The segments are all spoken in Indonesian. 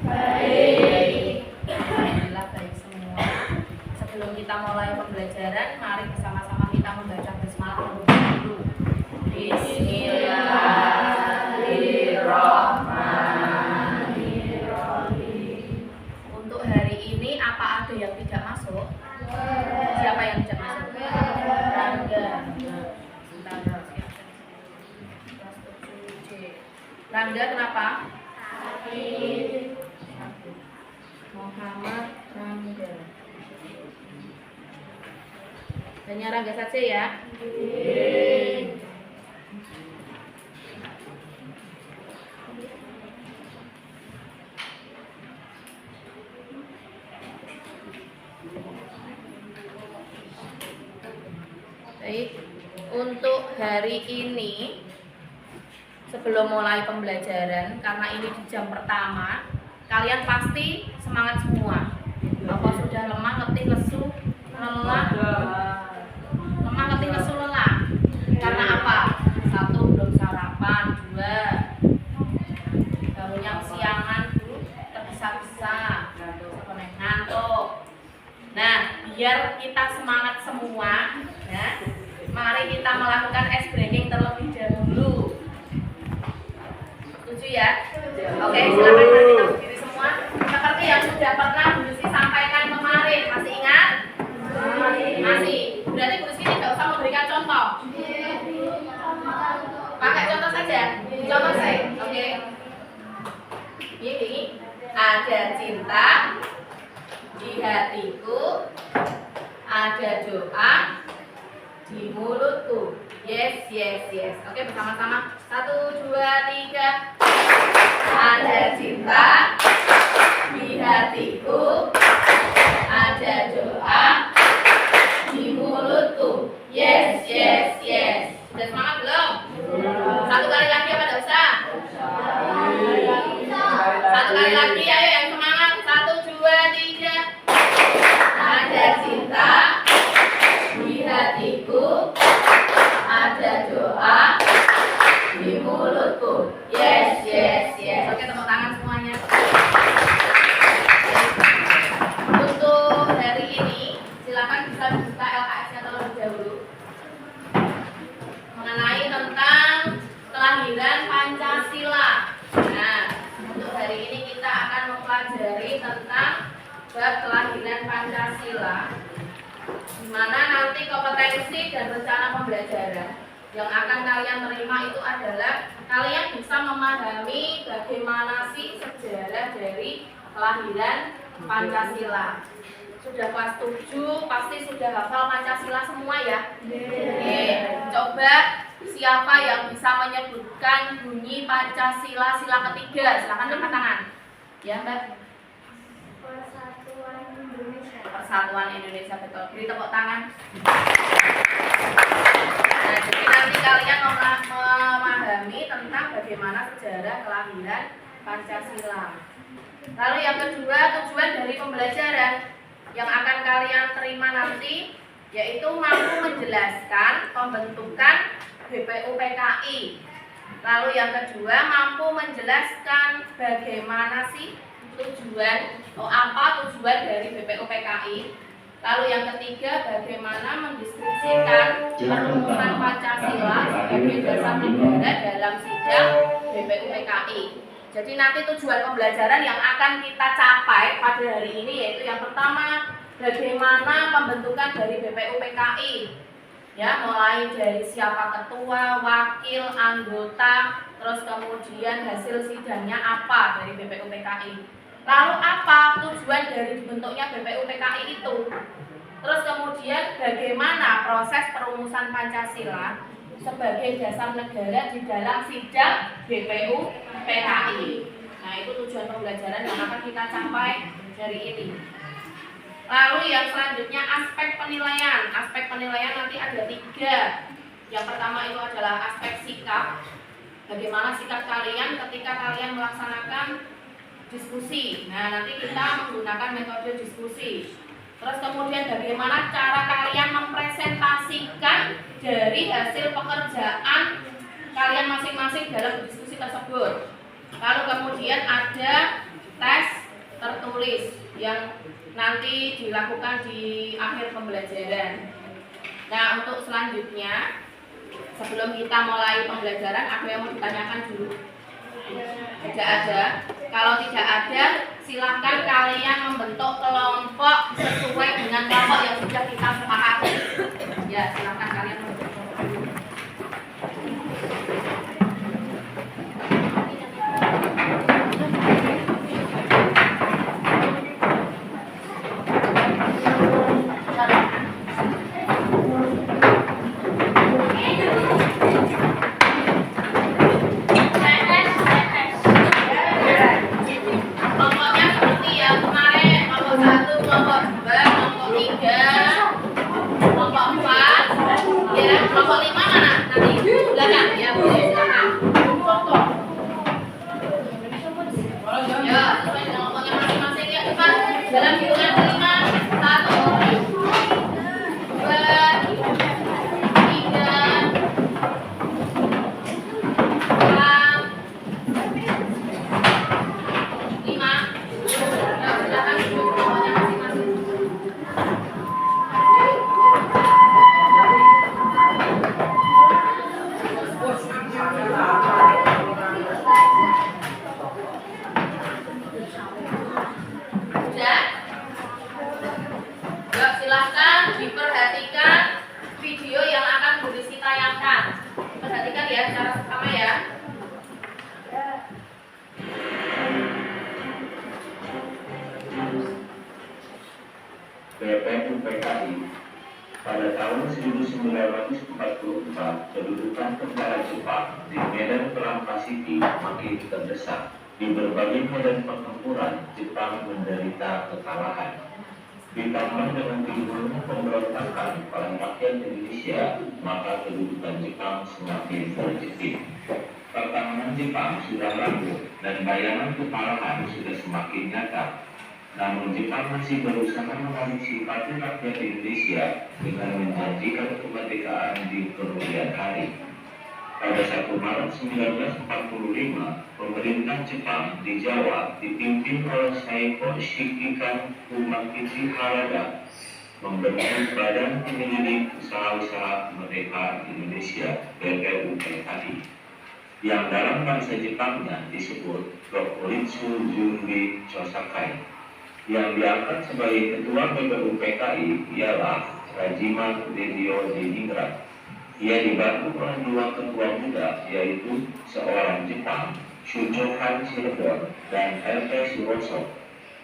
Baik. Alhamdulillah baik semua. Sebelum kita mulai pembelajaran, mari bersama-sama kita membaca basmalah dulu. Bismillahirrahmanirrahim. Untuk hari ini apa ada yang tidak masuk? Siapa yang tidak masuk? Rangga. Rangga kenapa? Muhammad Rangga. Hanya Rangga saja ya. Baik, untuk hari ini sebelum mulai pembelajaran, karena ini di jam pertama, kalian pasti semangat semua. Apa sudah lemah, letih, lesu, lelah? Lemah, letih, lesu, lelah. Karena apa? 1, belum sarapan. 2, bangunnya siangan, tergesa-gesa, ngantuk. Nah, biar kita semangat semua, ya, mari kita melakukan ice breaking terlebih dahulu. Setuju ya? Oke, silakan nanti tahu diri semua. Seperti yang sudah pernah Bu Lucy sampaikan kemarin, masih ingat? Masih. Berarti Bu Lucy tidak usah memberikan contoh. Pakai contoh saja. Contoh saya, oke? Ini ada cinta di hatiku, ada doa di mulutku. Yes, yes, yes. Oke, bersama-sama. 1, 2, 3. Ada cinta di hatiku, ada doa di mulutku. Yes, yes, yes. Sudah semangat belum? Satu kali lagi apa tidak usah? Satu kali lagi, ayo yang semangat. 1, 2, 3. Ada cinta di hatiku, ada doa di mulutku. Yes, yes, yes. Oke, tepuk tangan semuanya. Untuk hari ini, silakan bisa dibuka LKS-nya terlebih dahulu. Mengenai tentang kelahiran Pancasila. Nah, untuk hari ini kita akan mempelajari tentang bab kelahiran Pancasila, di mana nanti kompetensi dan rencana pembelajaran yang akan kalian terima itu adalah kalian bisa memahami bagaimana sih sejarah dari kelahiran Pancasila. Sudah kelas 7 pasti sudah hafal Pancasila semua ya? Oke, coba siapa yang bisa menyebutkan bunyi Pancasila sila ketiga? Silakan angkat tangan. Ya, Mbak. Persatuan Indonesia, betul. Beri tepuk tangan. Nah, jadi nanti kalian memahami tentang bagaimana sejarah kelahiran Pancasila. Lalu yang kedua, tujuan dari pembelajaran yang akan kalian terima nanti yaitu mampu menjelaskan pembentukan BPUPKI. Lalu yang kedua, mampu menjelaskan bagaimana sih apa tujuan dari BPUPKI. Lalu yang ketiga, bagaimana mendeskripsikan perumusan Pancasila sebagai dasar negara dalam sidang BPUPKI. Jadi nanti tujuan pembelajaran yang akan kita capai pada hari ini yaitu yang pertama, bagaimana pembentukan dari BPUPKI. Ya, mulai dari siapa ketua, wakil, anggota, terus kemudian hasil sidangnya apa dari BPUPKI. Lalu apa tujuan dari dibentuknya BPUPKI itu? Terus kemudian bagaimana proses perumusan Pancasila sebagai dasar negara di dalam sidang BPUPKI. Nah, itu tujuan pembelajaran yang akan kita capai dari ini. Lalu yang selanjutnya aspek penilaian. Aspek penilaian nanti ada 3. Yang pertama itu adalah aspek sikap. Bagaimana sikap kalian ketika kalian melaksanakan diskusi. Nah, nanti kita menggunakan metode diskusi. Terus kemudian bagaimana cara kalian mempresentasikan dari hasil pekerjaan kalian masing-masing dalam diskusi tersebut. Lalu kemudian ada tes tulis yang nanti dilakukan di akhir pembelajaran. Nah, untuk selanjutnya, sebelum kita mulai pembelajaran, ada yang mau ditanyakan dulu? Tidak ada. Kalau tidak ada, silakan kalian membentuk kelompok sesuai dengan kelompok yang sudah kita sepakati. Ya, silakan kalian membentuk kelompok dulu. Dalam hitungan 5, 1, 2, 3, 4, 5. Ya, silakan duduk kelompoknya masing-masing. Silahkan diperhatikan video yang akan Bu Rizky tayangkan. Perhatikan ya secara seksama ya. BPUPKI pada tahun 1944 kedudukan tentara Jepang di medan perang Pasifik makin terdesak. Di berbagai medan pertempuran, Jepang menderita kekalahan. Ditambah dengan timbulnya pemberontakan oleh rakyat Indonesia, maka kedudukan Jepang semakin terjepit. Pertahanan Jepang sudah rapuh dan bayangan kekalahan sudah semakin nyata. Namun Jepang masih berusaha menarik simpati rakyat Indonesia dengan menjanjikan kemerdekaan di kemudian hari. Pada 1 Maret 1945, pemerintah Jepang di Jawa dipimpin oleh Saiko Shikikan Umakichi Harada membentuk Badan Penyelidik Usaha-Usaha Kemerdekaan Indonesia (BPUPKI) yang dalam bahasa Jepangnya disebut Rokuritsu Junbi Chosakai. Yang diangkat sebagai ketua BPUPKI ialah Rajiman Dedio Diningrat. Ia dibantu oleh 2 ketua muda, yaitu seorang Jepang, Shujokan Cirebon, dan LP Suroso.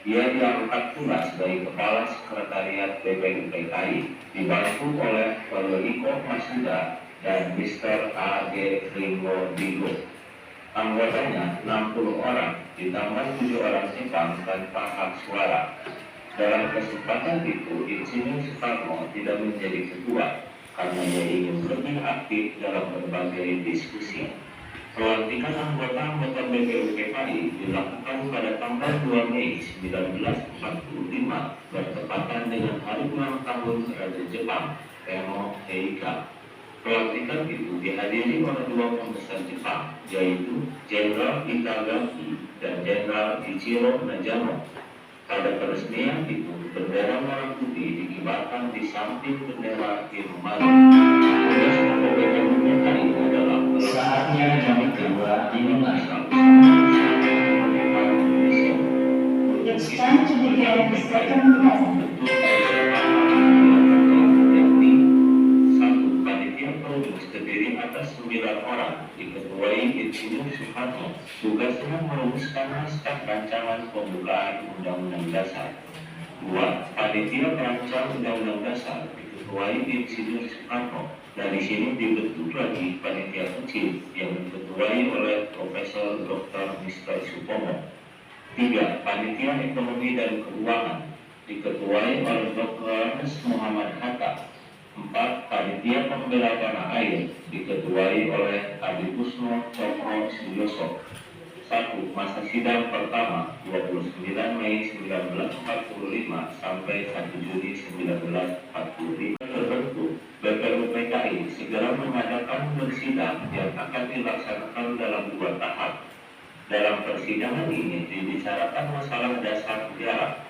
Ia diangkat pula sebagai kepala sekretariat BPUPKI, dibantu oleh Waloriko Masuda dan Mr. A.G. Ringo Digo. Anggotanya 60 orang, ditambah 7 orang Jepang tanpa hak suara. Dalam kesempatan itu, Insinyur Soekarno tidak menjadi ketua, karena ia ingin lebih aktif dalam berbagai diskusi. Pelantikan anggota-anggota BPUPKI dilakukan pada tanggal 2 Mei 1945 bertepatan dengan hari ulang tahun Raja Jepang, Tenno Heika. Pelantikan itu dihadiri oleh 2 pembesar Jepang, yaitu Jenderal Itagaki dan Jenderal Ichiro Najamo. Pada peresmian itu, bendera merah putih dikibarkan di samping bendera Hiromaru. Tugas pokok BPUPKI adalah saatnya jam kedua dimulai. It's time to begin the second lesson. Satu, panitia produksi terdiri atas 9 orang, diketuai Insinyur Soekarno. Tugasnya merumuskan naskah rancangan pembukaan Undang-Undang Dasar. 2. Panitia perancang Undang-Undang Dasar diketuai Insinyur Soekarno. Dari sini dibentuk lagi panitia kecil yang diketuai oleh Profesor Dr. Mr. Supomo. 3. Panitia Ekonomi dan Keuangan diketuai oleh Dr. Muhammad Hatta. 4. Panitia Pembela Tanah Air diketuai oleh Adi Kusno Cokro Suyoso. 1. Masa sidang pertama 29 Mei 1945 sampai 1 Juni 1945. Terbentuk, BPUPKI segera mengadakan sidang yang akan dilaksanakan dalam 2 tahap. Dalam persidangan ini dibicarakan masalah dasar negara.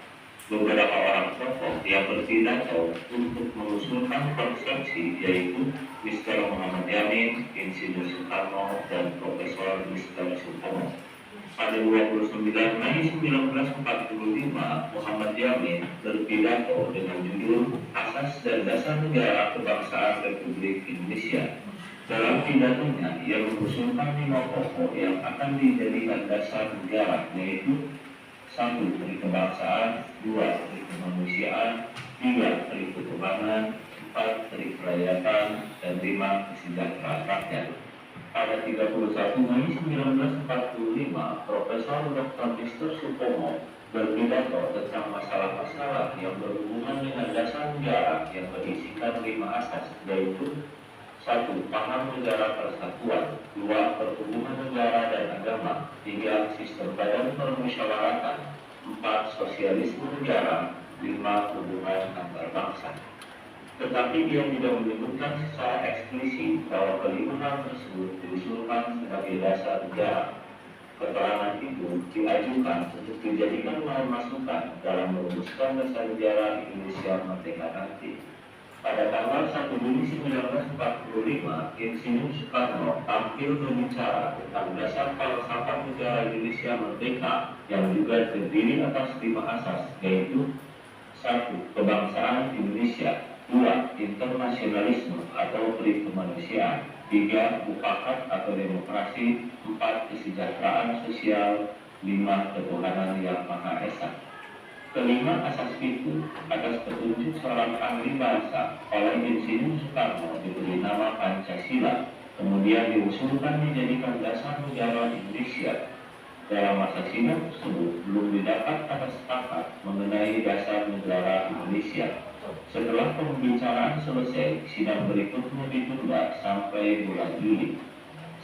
Beberapa orang tokoh yang berpidato untuk mengusulkan konsepsi yaitu Mr. Muhammad Yamin, Insinyur Soekarno, dan Profesor Mr. Supomo. Pada 29 Mei 1945, Muhammad Yamin berpidato dengan judul Asas dan Dasar Negara Kebangsaan Republik Indonesia. Dalam pidatonya, ia mengusulkan 5 pokok yang akan dijadikan dasar negara, yaitu 1. Perikebangsaan, 2. Perikemanusiaan, 3. Periketuhanan, 4. Perikerakyatan, dan 5. Kesejahteraan rakyat. Pada 31 Mei 1945, Profesor Dr. Mr. Supomo berpidato tentang masalah-masalah yang berhubungan dengan dasar negara yang berisikan 5 asas, yaitu 1. Paham negara persatuan, 2. Perhubungan negara dan agama, 3. Sistem badan permusyawaratan, 4. Sosialisme negara, 5. Hubungan antar bangsa. Tetapi dia tidak menyebutkan secara eksplisit bahwa kelima hal tersebut diusulkan sebagai dasar negara. Keterangan itu diajukan untuk dijadikan bahan masukan dalam merumuskan dasar negara Indonesia merdeka nanti. Pada tanggal 1 Juni 1945, Insinyur Soekarno tampil berbicara tentang dasar falsafah negara Indonesia merdeka yang juga terdiri atas 5 asas, yaitu 1. Kebangsaan Indonesia, 2. Internasionalisme atau perikemanusiaan, 3. Mufakat atau demokrasi, 4. Kesejahteraan sosial, 5. Ketuhanan yang Maha Esa. Kelima asas itu atas petunjuk seorang ahli bahasa oleh Insinyur Soekarno diberi nama Pancasila, kemudian diusulkan dijadikan dasar negara Indonesia. Dalam masa sidang tersebut belum didapat kata sepakat mengenai dasar negara Indonesia. Setelah pembicaraan selesai, sidang berikutnya ditunda sampai bulan Juli.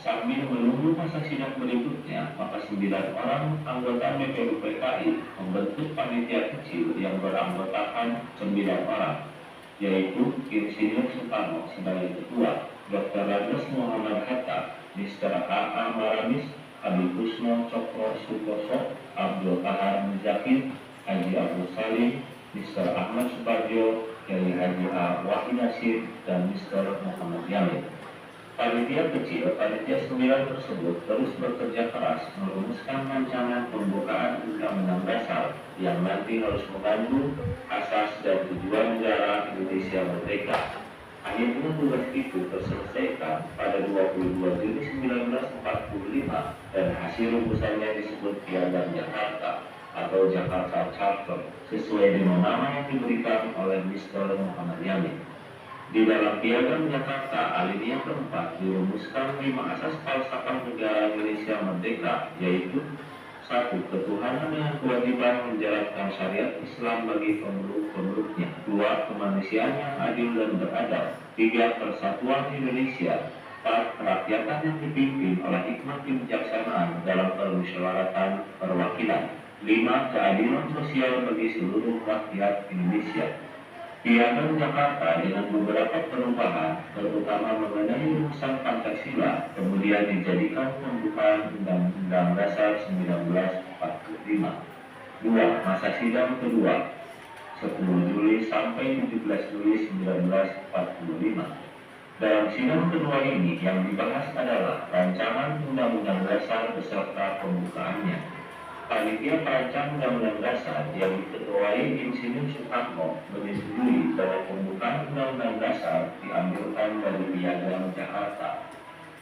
Sambil menunggu masa sidang berikutnya, maka 9 orang anggota BPUPKI membentuk panitia kecil yang beranggotakan 9 orang, yaitu Insinyur Soekarno sebagai ketua, Dr. Rajas Muhammad Hatta, Mr. A.A. Maramis, Habib Kusno Cokro Sukoso, Abdul Kahar Muzakir, Haji Abdul Salim, Mr. Ahmad Suparjo, Kiai Haji A. Wahid Nasir, dan Mr. Muhammad Yamin. Panitia 9 tersebut terus bekerja keras merumuskan rancangan pembukaan Undang-Undang Dasar yang nanti harus mengandung asas dan tujuan negara Indonesia merdeka. Akhirnya tugas itu terselesaikan pada 22 Juni 1945 dan hasil rumusannya disebut Piagam Jakarta atau Jakarta Charter sesuai dengan nama yang diberikan oleh Mr. Muhammad Yamin. Di dalam Piagam Jakarta, alinea keempat dirumuskan 5 asas falsafah negara Indonesia merdeka, yaitu 1. Ketuhanan dengan kewajiban menjalankan syariat Islam bagi pemeluk-pemeluknya, 2. Kemanusiaan yang adil dan beradab, 3. Persatuan Indonesia, 4. Kerakyatan yang dipimpin oleh hikmat kebijaksanaan dalam permusyawaratan perwakilan, 5. Keadilan sosial bagi seluruh rakyat Indonesia. Piagam Jakarta dengan beberapa perubahan, terutama mengenai rumusan Pancasila, kemudian dijadikan pembukaan Undang-Undang Dasar 1945. 2. Masa sidang kedua, 10 Juli sampai 17 Juli 1945. Dalam sidang kedua ini yang dibahas adalah rancangan Undang-Undang Dasar beserta pembukaannya. Panitia perancang Undang-Undang Dasar yang diketuai Insinyur Soekarno menyetujui bahwa pembukaan Undang-Undang Dasar diambilkan dari Piagam Jakarta.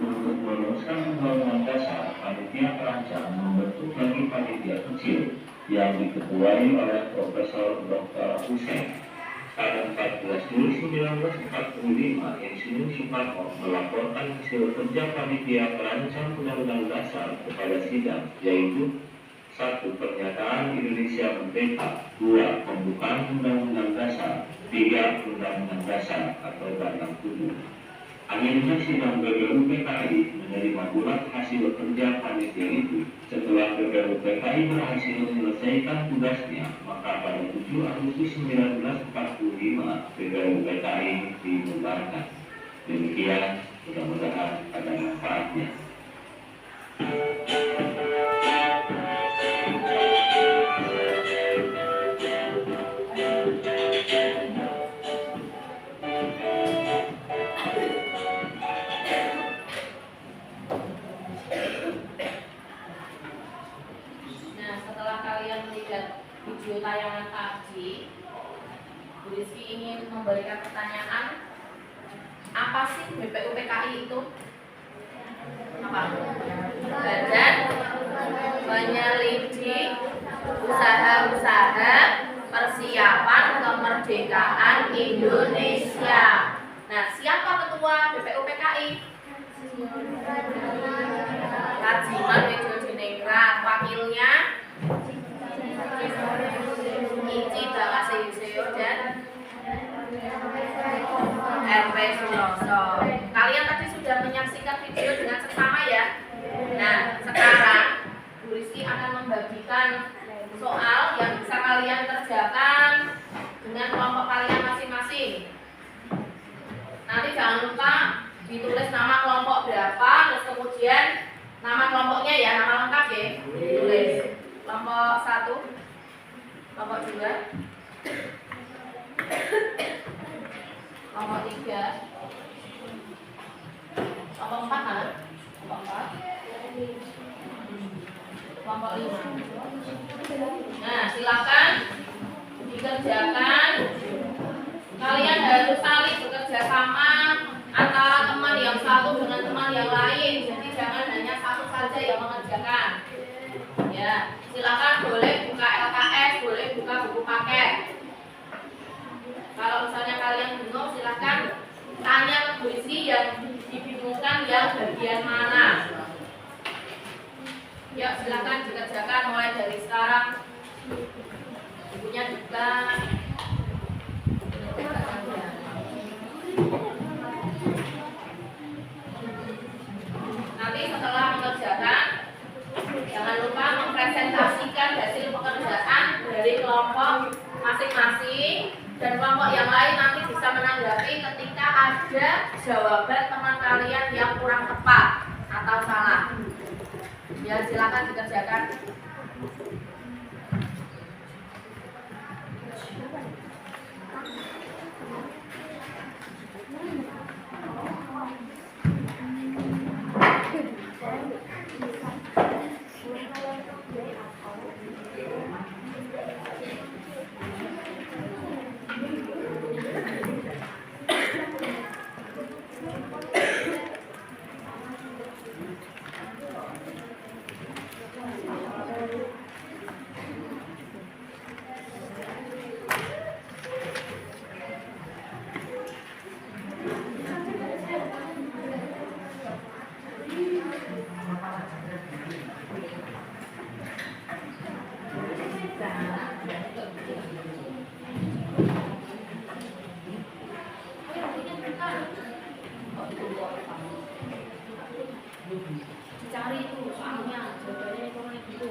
Untuk merumuskan Undang-Undang Dasar, panitia perancang membentuk lagi panitia kecil yang diketuai oleh Profesor Dr. Hussein. Pada 14 Juli 1945, Insinyur Soekarno melaporkan hasil kerja panitia perancang Undang-Undang Dasar kepada sidang, yaitu 1. Pernyataan Indonesia merdeka, 2. Pembukaan Undang-Undang Dasar, 3. Undang-Undang Dasar atau Batang Tubuh. Akhirnya sidang BPUPKI menerima ulang hasil kerja panitia itu. Setelah BPUPKI berhasil menyelesaikan tugasnya, maka pada 7 Agustus 1945 BPUPKI dibubarkan. Demikian, mudah-mudahan ada manfaatnya. melihat video tayangan tadi, Bu Rizky ingin memberikan pertanyaan, apa sih BPUPKI itu? Apa? Badan Penyelidik Usaha-usaha Persiapan Kemerdekaan Indonesia. Nah, siapa ketua BPUPKI? Rajiman Widodiningrat. Wakilnya Ici Bakasi Yuseo dan RP Suroso. Kalian tadi sudah menyaksikan video dengan seksama ya. Nah, sekarang Bu Rizky akan membagikan soal yang bisa kalian kerjakan dengan kelompok kalian masing-masing. Nanti jangan lupa ditulis nama kelompok berapa, terus kemudian nama kelompoknya ya, nama lengkap ya. Ditulis kelompok 1, kelompok 2, kelompok 3, kelompok 4 kan? Kelompok 4, kelompok 5. Nah, silakan dikerjakan. Kalian harus saling bekerja sama antara teman yang satu dengan teman yang lain. Jadi jangan hanya satu saja yang mengerjakan. Ya, silakan boleh buka LKS, boleh buka buku paket. Kalau misalnya kalian bingung, silakan tanya ke Bu Rizky yang dibingungkan yang bagian mana. Ya, silakan dikerjakan mulai dari sekarang. Bukunya juga. Nanti setelah mengerjakan, jangan lupa mempresentasikan hasil pekerjaan dari kelompok masing-masing, dan kelompok yang lain nanti bisa menanggapi ketika ada jawaban teman kalian yang kurang tepat atau salah. Ya, silakan dikerjakan. Cari itu soalnya jawabannya ekonomi gitu.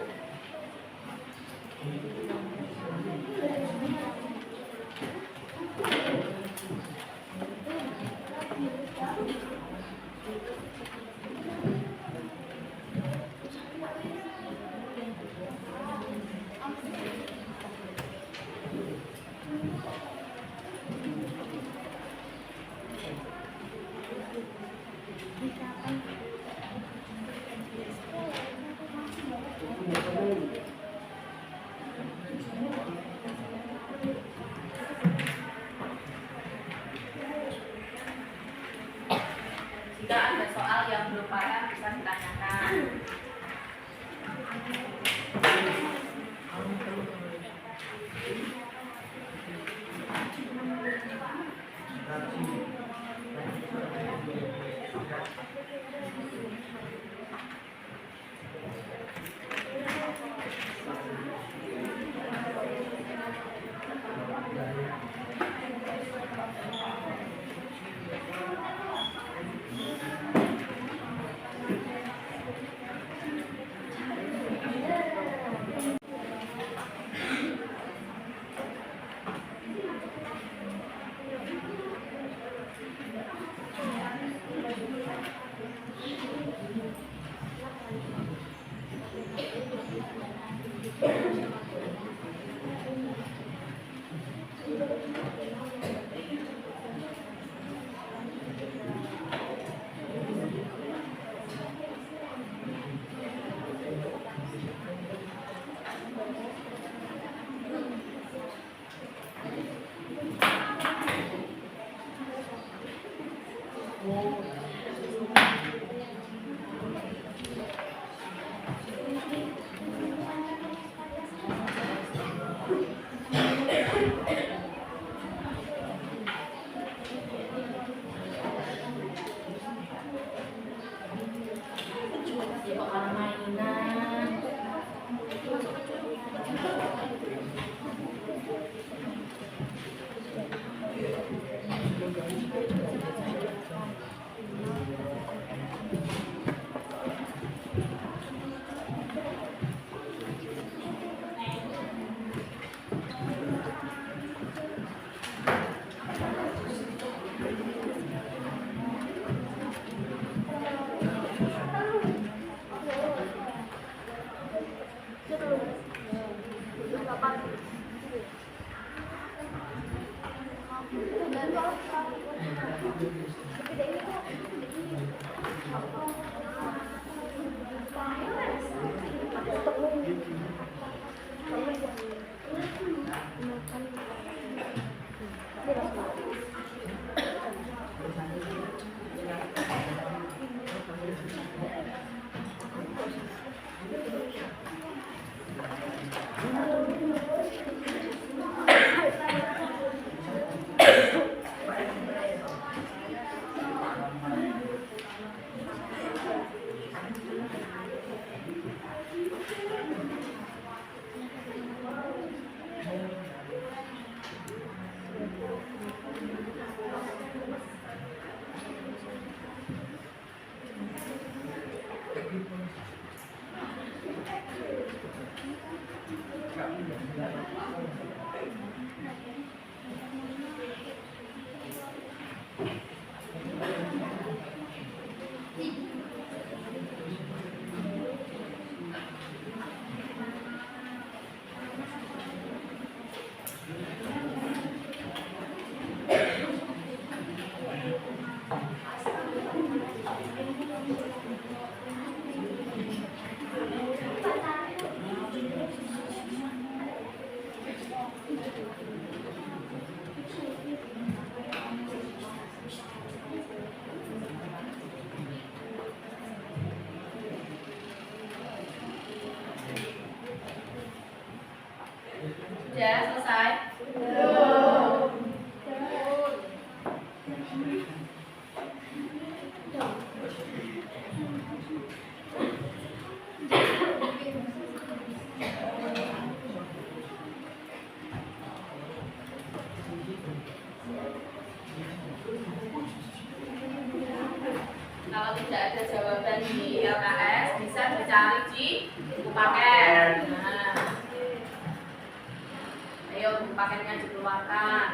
Sudah selesai? Kalau tidak ada jawaban di LKS, bisa dicari di buku paket. Nah, ayo buku paketnya dikeluarkan.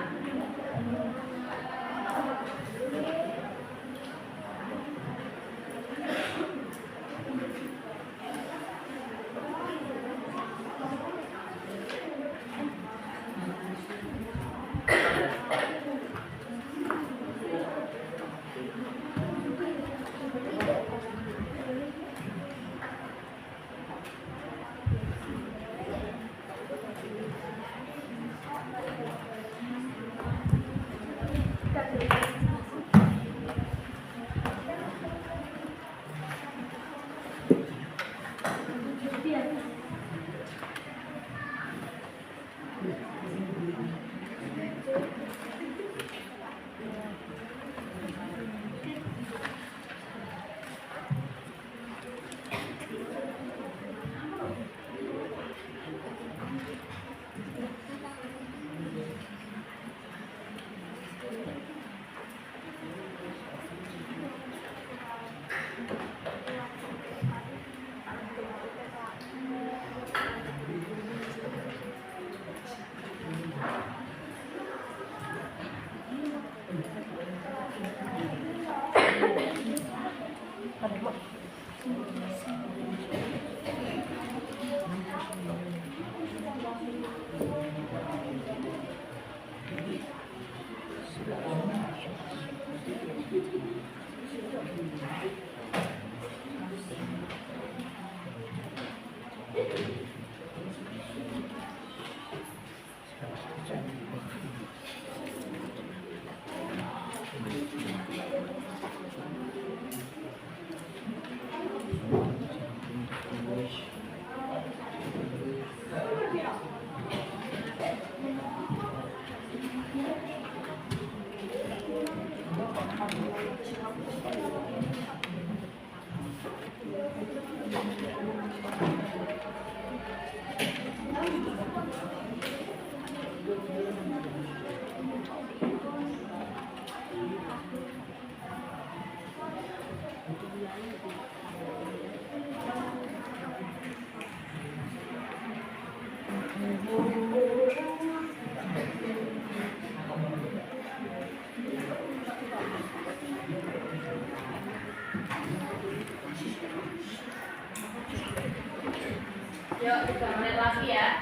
Yuk, 3 menit lagi ya.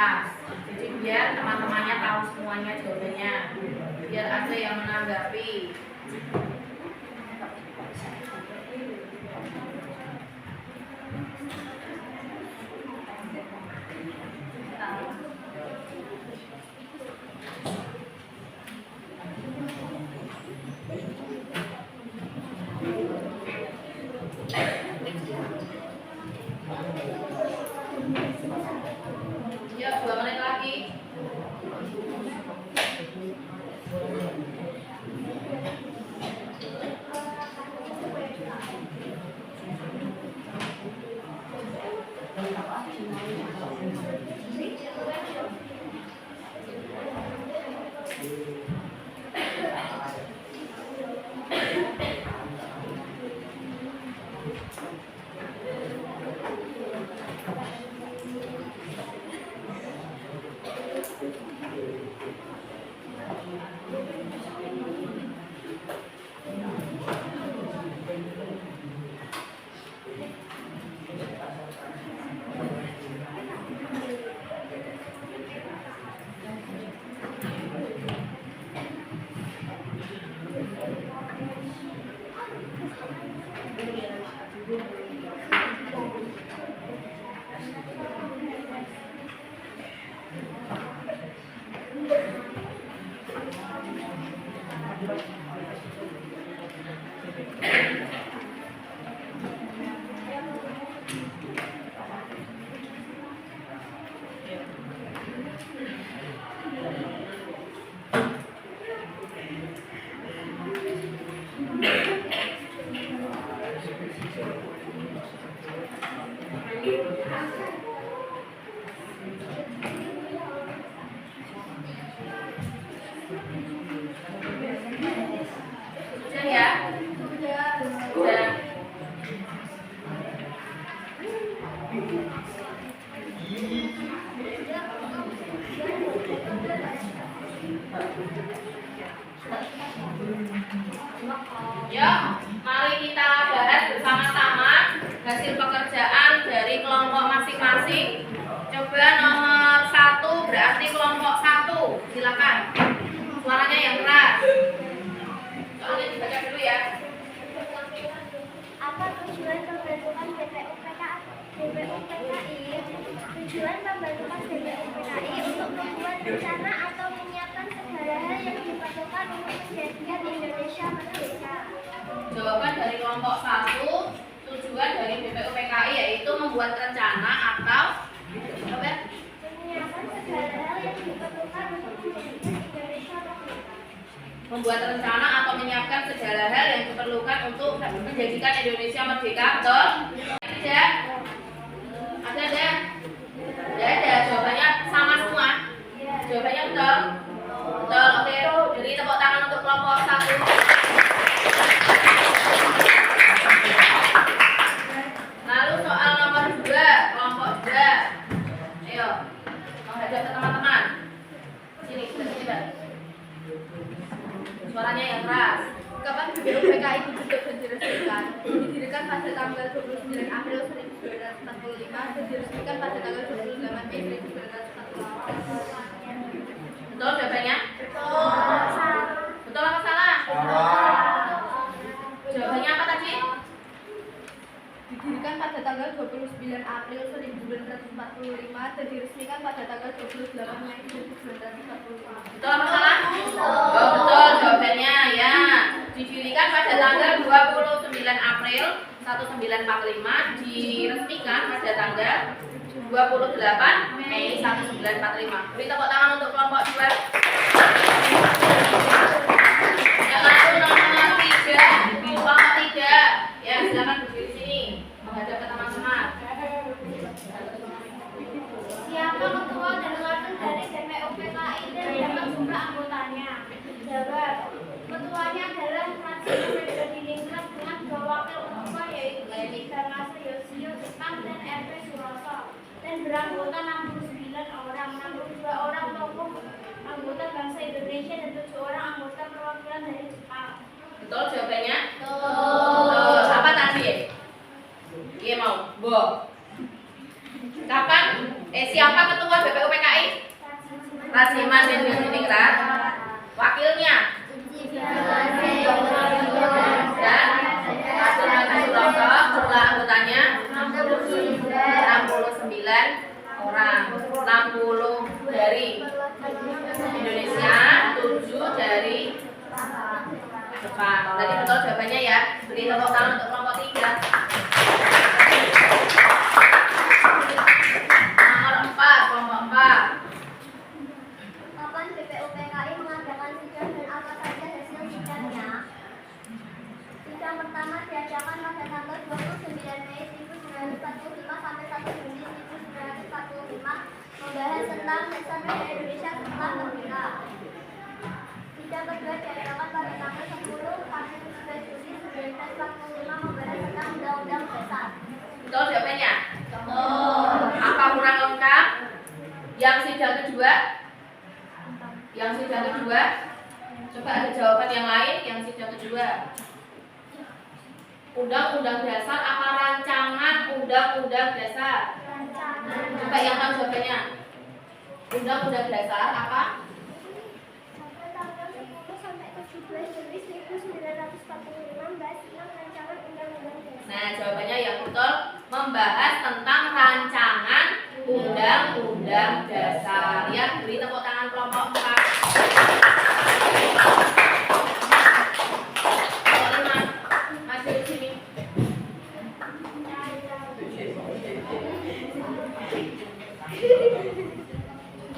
keras. Jadi biar teman-temannya tahu semuanya jawabannya. Biar ada yang menanggapi. Ya, 2 menit lagi. Sudah ya? Sudah. Yuk, mari kita bahas bersama-sama hasil pekerjaan dari kelompok masing-masing. Coba nomor 1 berarti kelompok 1. Silakan. Suaranya yang keras. Soalnya dibaca dulu ya. Apa tujuan pembentukan BPUPKI? Tujuan pembentukan BPUPKI untuk membuat rencana atau menyiapkan segala hal yang diperlukan untuk menjadikan Indonesia merdeka. Jawaban dari kelompok 1, tujuan dari BPUPKI yaitu membuat rencana atau Menyiapkan segala hal yang diperlukan untuk menjadikan Indonesia merdeka. membuat rencana atau menyiapkan segala hal yang diperlukan untuk menjadikan Indonesia merdeka. Betul? Tidak? Ada? Tidak ada. Jawabannya sama semua. Jawabannya betul? Betul. Oke. Jadi tepuk tangan untuk kelompok 1. Lalu soal nomor 2, kelompok 2. Ayo, menghadap ke teman-teman. Sini, kita. Suaranya yang keras. Kapan BPUPKI dibentuk dan diresmikan? Didirikan pada tanggal 29 April 1945 dan diresmikan pada tanggal 28 Mei 1945. Betul jawabannya? Betul apa salah? Jawabannya apa tadi? Didirikan pada tanggal 29 April 1945 dan diresmikan pada tanggal 28 Mei 1945. Betul apa salah? Oh, betul jawabannya ya. Didirikan pada tanggal 29 April 1945, diresmikan pada tanggal 28 Mei 1945. Beri tepuk tangan untuk kelompok 2. Yang lalu nomor 3, kelompok 3. Ya, silakan berdiri sini menghadap ke teman-teman. Siapa ketua dan wakil dari BPUPKI dan berapa jumlah anggotanya? Jawab. Ketuanya adalah Fransina Frederiningrat dengan 2 wakil ketua yaitu Edi Garnasa Yosio Jepang dan RP Suroso, dan beranggota 69 orang, 62 orang tokoh anggota bangsa Indonesia dan 7 orang anggota perwakilan dari Jepang. Betul jawabannya? Betul. Apa tadi? Iya mau. Bo. Kapan? Siapa ketua BPUPKI? Rasiman Diningrat. Wakilnya? Dan Rasiman Suroso. Jumlah anggotanya 69 orang. 60 dari Indonesia, 7 dari Jepang. Tadi betul jawabannya ya. Beri tepuk tangan untuk kelompok 3. Nomor 4, kelompok 4. Kapan BPUPKI mengadakan sidang dan apa saja hasil sidangnya? Sidang pertama diadakan pada tanggal 29 Mei 1945 sampai 1 Juni 1945 membahas tentang dasar negara Indonesia setelah merdeka. Sidang kedua diadakan pada tanggal 10 sampai 11 Juni 1945 membahas tentang undang-undang dasar. Betul jawabannya? Apa kurang lengkap? Yang sidang kedua? Yang sidang kedua? Coba ada jawaban yang lain yang sidang kedua. Undang-undang dasar apa rancangan undang-undang dasar? Coba yang tahu jawabannya. Undang-undang dasar apa? Pada tanggal 10 sampai 17 Juli 1945 membahas tentang rancangan undang-undang dasar. Nah, jawabannya yang betul membahas tentang rancangan undang-undang dasar. Ya, beri tepuk tangan kelompok 4. Kelompok 5 masih di sini.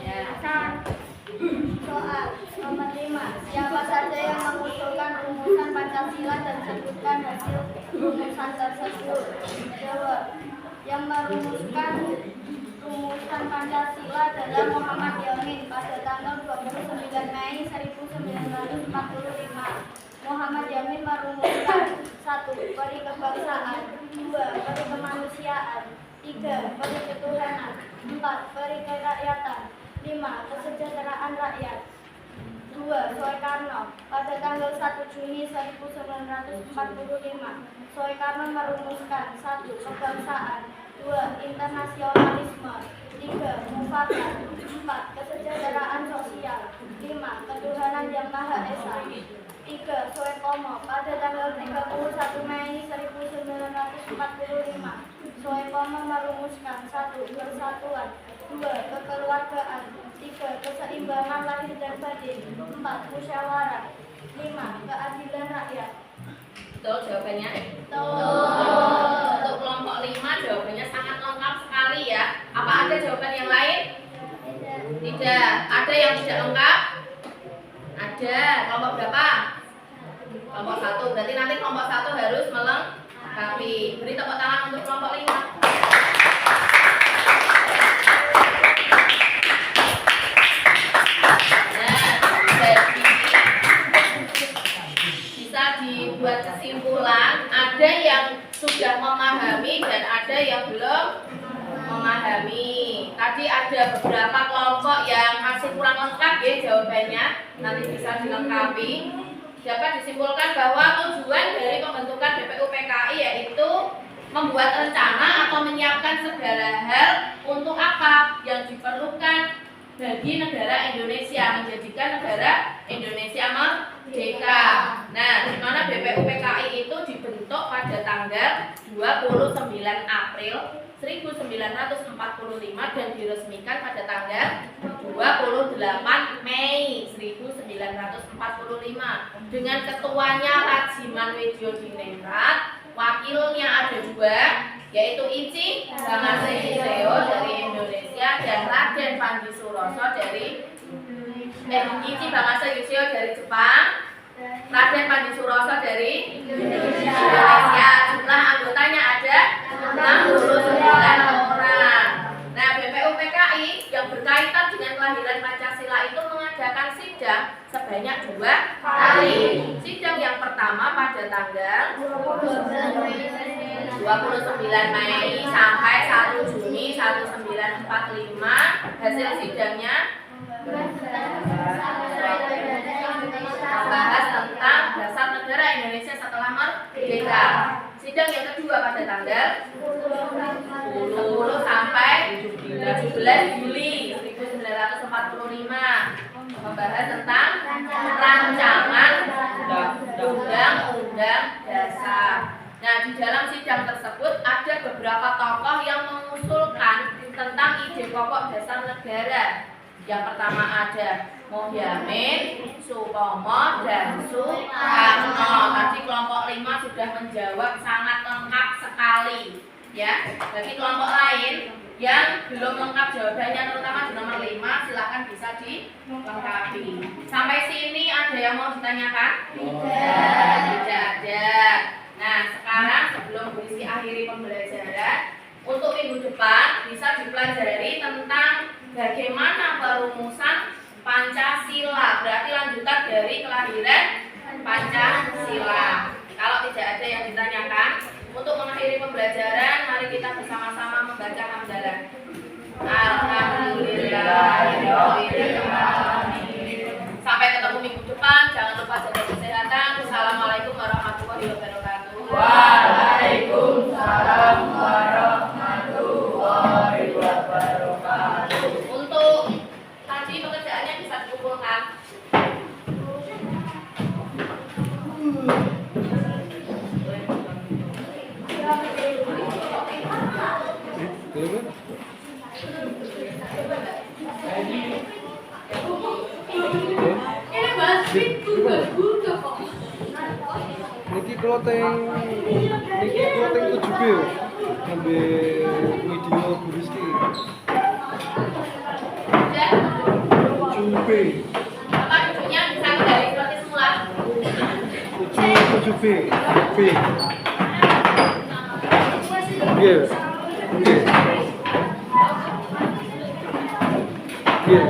Ya. Soal nomor 5. Siapa saja yang mengusulkan rumusan Pancasila dan sebutkan hasil rumusan tersebut? Jawab. Yang merumuskan rumusan Pancasila adalah Muhammad Yamin pada tanggal 29 Mei 1945. Muhammad Yamin merumuskan 1. Peri kebangsaan, 2. Peri kemanusiaan, 3. Peri ketuhanan, 4. Peri kerakyatan, 5. Kesejahteraan rakyat. 2. Soekarno pada tanggal 1 Juni 1945. Soekarno merumuskan 1. Kebangsaan, 2. Internasionalisme, 3. Mufakat, 4. Kesejahteraan sosial, 5. Ketuhanan yang Maha Esa. 3. Soepomo pada tanggal 31 Mei 1945. Soepomo merumuskan 1. Persatuan, 2. Kekeluargaan, 3. Keseimbangan lahir dan batin, 4. Musyawarah, 5. Keadilan rakyat. Betul jawabannya? Untuk kelompok 5 jawabannya sangat lengkap sekali ya. Apa ada jawaban yang lain? Tidak. Ada yang tidak lengkap? Ada. Kelompok berapa? Kelompok 1. Berarti nanti kelompok 1 harus melengkapi. Beri tepuk tangan untuk kelompok 5. Dibuat kesimpulan, ada yang sudah memahami dan ada yang belum memahami. Tadi ada beberapa kelompok yang masih kurang lengkap ya jawabannya, nanti bisa dilengkapi. Dapat disimpulkan bahwa tujuan dari pembentukan BPUPKI yaitu membuat rencana atau menyiapkan segala hal untuk apa yang diperlukan bagi negara Indonesia, menjadikan negara Indonesia merdeka. Nah, di mana BPUPKI itu dibentuk pada tanggal 29 April 1945 dan diresmikan pada tanggal 28 Mei 1945 dengan ketuanya Rajiman Weddiodiningrat, wakilnya ada 2 yaitu Ichi Bangasehiro dari Indonesia dan Raden Pandji Suroso dari Ichi Bangasehiro dari Jepang, Raden Pandji Suroso dari Indonesia. Jumlah anggotanya ada 69 orang. Nah, BPUPKI yang berkaitan dengan kelahiran Pancasila itu mengadakan sidang sebanyak 2 kali. Sidang yang pertama pada tanggal 29 Mei sampai 1 Juni 1945. Hasil sidangnya membahas tentang dasar negara Indonesia setelah merdeka. Sidang yang kedua pada tanggal 10 sampai 17 Juli 1945 membahas tentang rancangan undang-undang dasar. Nah, di dalam sidang tersebut ada beberapa tokoh yang mengusulkan tentang ide pokok dasar negara. Yang pertama ada Mohyamin, Supomo, dan Soekarno. Tadi kelompok 5 sudah menjawab sangat lengkap sekali. Ya, bagi kelompok lain yang belum lengkap jawabannya, terutama di nomor 5, silakan bisa dilengkapi. Sampai sini ada yang mau ditanyakan? Tidak ada. Nah, sekarang sebelum Bu Rizky akhiri pembelajaran, untuk minggu depan bisa dipelajari tentang bagaimana perumusan Pancasila. Berarti lanjutan dari kelahiran Pancasila. Kalau tidak ada yang ditanyakan, untuk mengakhiri pembelajaran, mari kita bersama-sama membaca hamdalah. Alhamdulillahirobbilalamin. Sampai ketemu minggu depan. Jangan lupa jaga kesehatan. Wassalamualaikum warahmatullahi wabarakatuh. Waalaikumsalam warahmatullahi wabarakatuh. Untuk tadi pekerjaannya bisa dikumpulkan. Ini masih tugas kok. Niki kloteng 7B ambil video Bu Rizky. 7B. Apa ujungnya bisa kembali seperti semula? 7B. B. Iya. Iya. Iya.